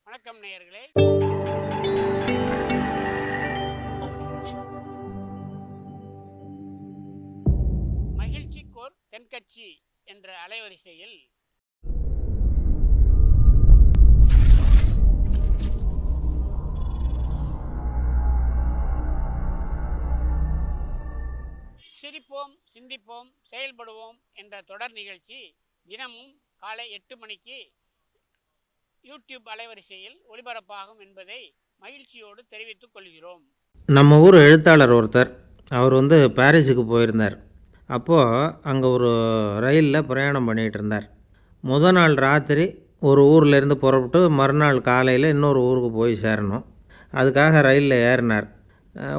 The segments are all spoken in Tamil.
வணக்கம் நேயர்களே. மகிழ்ச்சிக்கோர் தென்கட்சி என்ற அலைவரிசையில் சிரிப்போம், சிந்திப்போம், செயல்படுவோம் என்ற தொடர் நிகழ்ச்சி தினமும் காலை 8 மணிக்கு யூடியூப் அலைவரிசையில் ஒளிபரப்பாகும் என்பதை மகிழ்ச்சியோடு தெரிவித்துக் கொள்கிறோம். நம்ம ஊர் எழுத்தாளர் ஒருத்தர் அவர் பாரிஸுக்கு போயிருந்தார். அப்போது அங்கே ஒரு ரயிலில் பிரயாணம் பண்ணிகிட்டு இருந்தார். முதல் நாள் ராத்திரி ஒரு ஊர்லேருந்து புறப்பட்டு மறுநாள் காலையில் இன்னொரு ஊருக்கு போய் சேரணும். அதுக்காக ரயிலில் ஏறினார்.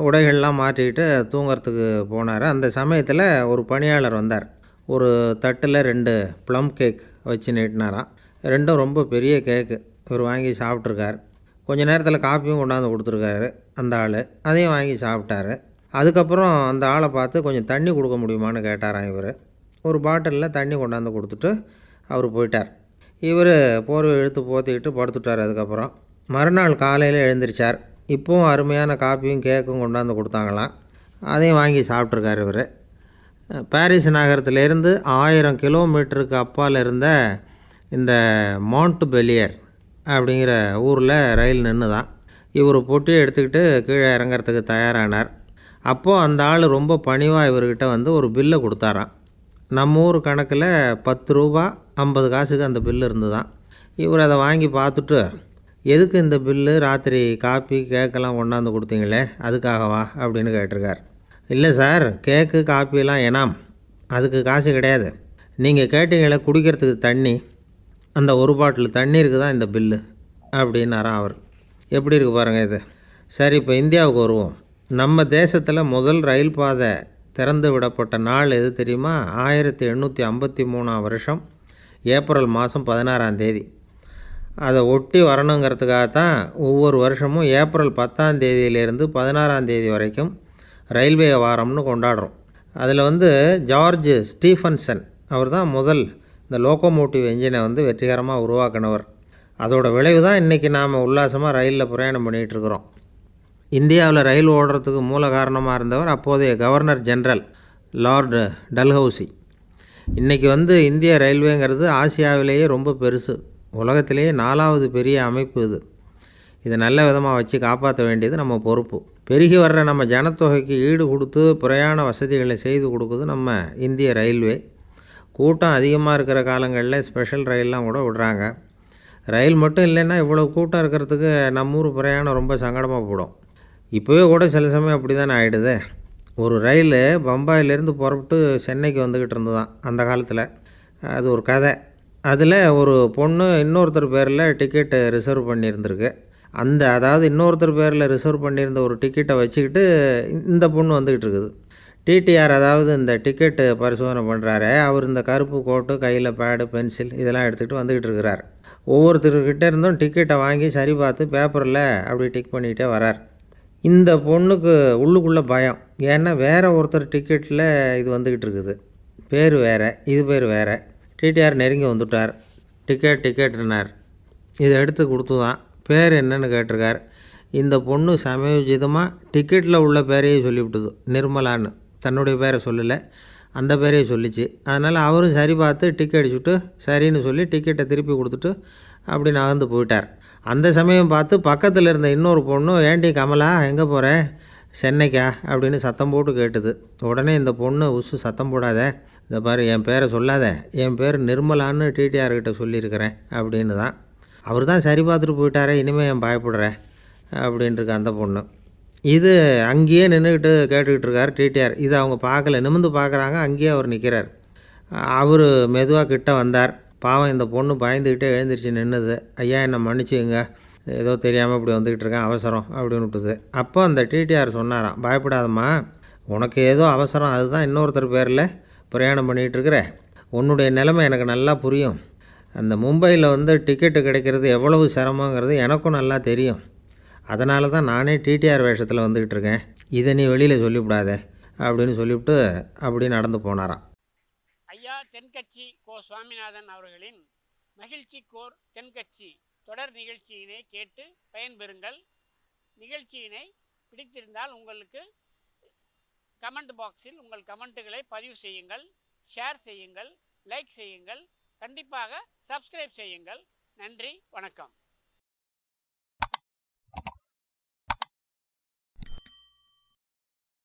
உடைகள்லாம் மாற்றிக்கிட்டு தூங்கிறதுக்கு போனார். அந்த சமயத்தில் ஒரு பணியாளர் வந்தார். ஒரு தட்டில் 2 ப்ளம் கேக் வச்சு நீட்டினாராம். ரெண்டும் ரொம்ப பெரிய கேக்கு. இவர் வாங்கி சாப்பிட்ருக்கார். கொஞ்சம் நேரத்தில் காப்பியும் கொண்டாந்து கொடுத்துருக்காரு அந்த ஆள். அதையும் வாங்கி சாப்பிட்டாரு. அதுக்கப்புறம் அந்த ஆளை பார்த்து கொஞ்சம் தண்ணி கொடுக்க முடியுமான்னு கேட்டாராம் இவர். ஒரு பாட்டிலில் தண்ணி கொண்டாந்து கொடுத்துட்டு அவர் போயிட்டார். இவர் போர்வை இழுத்து போத்திக்கிட்டு படுத்துட்டார். அதுக்கப்புறம் மறுநாள் காலையில் எழுந்திரிச்சார். இப்போவும் அருமையான காப்பியும் கேக்கும் கொண்டாந்து கொடுத்தாங்களாம். அதையும் வாங்கி சாப்பிட்ருக்கார் இவர். பாரிஸ் நகரத்திலேருந்து 1000 கிலோமீட்டருக்கு அப்பால் இருந்த இந்த மாண்ட் பெலியர் அப்படிங்கிற ஊரில் ரயில் நின்று தான். இவர் பொட்டியை எடுத்துக்கிட்டு கீழே இறங்கிறதுக்கு தயாரானார். அப்போது அந்த ஆள் ரொம்ப பணிவாக இவர்கிட்ட ஒரு பில்லை கொடுத்தாராம். நம்ம ஊர் கணக்கில் 10 ரூபா 50 காசுக்கு அந்த பில்லு இருந்து தான். இவர் அதை வாங்கி பார்த்துட்டு, எதுக்கு இந்த பில்லு, ராத்திரி காப்பி கேக்கெல்லாம் கொண்டாந்து கொடுத்தீங்களே அதுக்காகவா அப்படின்னு கேட்டிருக்கார். இல்லை சார், கேக்கு காப்பியெல்லாம் ஏனாம், அதுக்கு காசு கிடையாது. நீங்கள் கேட்டீங்களே குடிக்கிறதுக்கு தண்ணி, அந்த ஒரு பாட்டில் தண்ணீருக்கு தான் இந்த பில்லு அப்படின்னாராம் அவர். எப்படி இருக்குது பாருங்கள் இது. சரி, இப்போ இந்தியாவுக்கு வருவோம். நம்ம தேசத்தில் முதல் ரயில் பாதை திறந்து விடப்பட்ட நாள் எது தெரியுமா? 1853 வருஷம் ஏப்ரல் மாதம் 16ஆம் தேதி. அதை ஒட்டி வரணுங்கிறதுக்காகத்தான் ஒவ்வொரு வருஷமும் ஏப்ரல் 10ஆம் தேதியிலேருந்து 16ஆம் தேதி வரைக்கும் ரயில்வே வாரம்னு கொண்டாடுறோம். அதில் ஜார்ஜ் ஸ்டீஃபன்சன் அவர் தான் முதல் இந்த லோக்கோமோட்டிவ் என்ஜினை வெற்றிகரமாக உருவாக்கினவர். அதோட விளைவு தான் இன்றைக்கி நாம் உல்லாசமாக ரயிலில் பிரயாணம் பண்ணிகிட்ருக்குறோம். இந்தியாவில் ரயில் ஓடுறதுக்கு மூல காரணமாக இருந்தவர் அப்போதைய கவர்னர் ஜெனரல் லார்டு டல்ஹவுசி. இன்றைக்கி இந்திய ரயில்வேங்கிறது ஆசியாவிலேயே ரொம்ப பெருசு. உலகத்திலேயே 4வது பெரிய அமைப்பு இது. இதை நல்ல விதமாக வச்சு காப்பாற்ற வேண்டியது நம்ம பொறுப்பு. பெருகி வர்ற நம்ம ஜனத்தொகைக்கு ஈடு கொடுத்து பிரயாண வசதிகளை செய்து கொடுக்குது நம்ம இந்திய ரயில்வே. கூட்டம் அதிகமாக இருக்கிற காலங்களில் ஸ்பெஷல் ரயிலெலாம் கூட விடுறாங்க. ரயில் மட்டும் இல்லைன்னா இவ்வளோ கூட்டம் இருக்கிறதுக்கு நம்ம ஊர் பிரயாணம் ரொம்ப சங்கடமாக போடும். இப்போவே கூட சில சமயம் அப்படி தானே ஆகிடுது. ஒரு ரயில் பம்பாயிலேருந்து புறப்பட்டு சென்னைக்கு வந்துக்கிட்டு இருந்ததான் அந்த காலத்தில். அது ஒரு கதை. அதில் ஒரு பொண்ணு இன்னொருத்தர் பேரில் டிக்கெட்டு ரிசர்வ் பண்ணியிருந்திருக்கு. அதாவது இன்னொருத்தர் பேரில் ரிசர்வ் பண்ணியிருந்த ஒரு டிக்கெட்டை வச்சுக்கிட்டு இந்த பொண்ணு வந்துக்கிட்டு இருக்குது. டிடிஆர், அதாவது இந்த டிக்கெட்டு பரிசோதனை பண்ணுறாரு அவர், இந்த கருப்பு கோட்டு, கையில் பேடு, பென்சில் இதெல்லாம் எடுத்துகிட்டு வந்துக்கிட்டு இருக்கிறார். ஒவ்வொருத்தர்கிட்ட இருந்தும் டிக்கெட்டை வாங்கி சரி பார்த்து பேப்பரில் அப்படி டிக் பண்ணிக்கிட்டே வரார். இந்த பொண்ணுக்கு உள்ளுக்குள்ளே பயம். ஏன்னா வேறு ஒருத்தர் டிக்கெட்டில் இது வந்துக்கிட்டு இருக்குது. பேர் வேறு, இது பேர் வேறு. டிடிஆர் நெருங்கி வந்துட்டார். டிக்கெட்டுனார். இதை எடுத்து கொடுத்து தான் பேர் என்னன்னு கேட்டிருக்கார். இந்த பொண்ணு சமயோஜிதமாக டிக்கெட்டில் உள்ள பேரையே சொல்லிவிட்டுது, நிர்மலான்னு. தன்னுடைய பேரை சொல்லலை, அந்த பேரையே சொல்லிச்சு. அதனால் அவரும் சரி பார்த்து டிக்கெட் அடிச்சுட்டு சரின்னு சொல்லி டிக்கெட்டை திருப்பி கொடுத்துட்டு அப்படி நகர்ந்து போயிட்டார். அந்த சமயம் பார்த்து பக்கத்தில் இருந்த இன்னொரு பொண்ணு, ஏண்டி கமலா எங்கே போகிற, சென்னைக்கா அப்படின்னு சத்தம் போட்டு கேட்டுது. உடனே இந்த பொண்ணு, உசு சத்தம் போடாத, இந்த பாரு என் பேரை சொல்லாத, என் பேர் நிர்மலான்னு டிடிஆர்கிட்ட சொல்லியிருக்கிறேன் அப்படின்னு தான். அவர் தான் சரி பார்த்துட்டு போயிட்டாரே, இனிமேல் என் பயப்படுறேன் அப்படின்ட்டுருக்கு அந்த பொண்ணு. இது அங்கேயே நின்றுக்கிட்டு கேட்டுக்கிட்டு இருக்கார் டிடிஆர். இது அவங்க பார்க்கல, நிமிர்ந்து பார்க்குறாங்க. அங்கேயே அவர் நிற்கிறார். அவர் மெதுவாக கிட்ட வந்தார். பாவம் இந்த பொண்ணு பயந்துக்கிட்டே எழுந்திரிச்சு நின்றுது. ஐயா என்னை மன்னிச்சுங்க, ஏதோ தெரியாமல் இப்படி வந்துக்கிட்டு இருக்கேன், அவசரம் அப்படின்னு விட்டுது. அப்போ அந்த டிடிஆர் சொன்னாராம், பயப்படாதம்மா, உனக்கு ஏதோ அவசரம், அதுதான் இன்னொருத்தர் பேரில் பிரயாணம் பண்ணிகிட்டு இருக்கிற. உன்னுடைய நிலைமை எனக்கு நல்லா புரியும். அந்த மும்பையில் டிக்கெட்டு கிடைக்கிறது எவ்வளவு சிரமங்கிறது எனக்கும் நல்லா தெரியும். அதனால தான் நானே டிடிஆர் வேஷத்தில் வந்துக்கிட்டு இருக்கேன். இதை நீ வெளியில் சொல்லிவிடாத அப்படின்னு சொல்லிவிட்டு அப்படி நடந்து போனாராம். ஐயா தென்கட்சி கோ சுவாமிநாதன் அவர்களின் மகிழ்ச்சிக்கோர் தென்கட்சி தொடர் நிகழ்ச்சியினை கேட்டு பயன்பெறுங்கள். நிகழ்ச்சியினை பிடித்திருந்தால் உங்களுக்கு கமெண்ட் பாக்ஸில் உங்கள் கமெண்ட்டுகளை பதிவு செய்யுங்கள், ஷேர் செய்யுங்கள், லைக் செய்யுங்கள், கண்டிப்பாக சப்ஸ்கிரைப் செய்யுங்கள். நன்றி, வணக்கம்.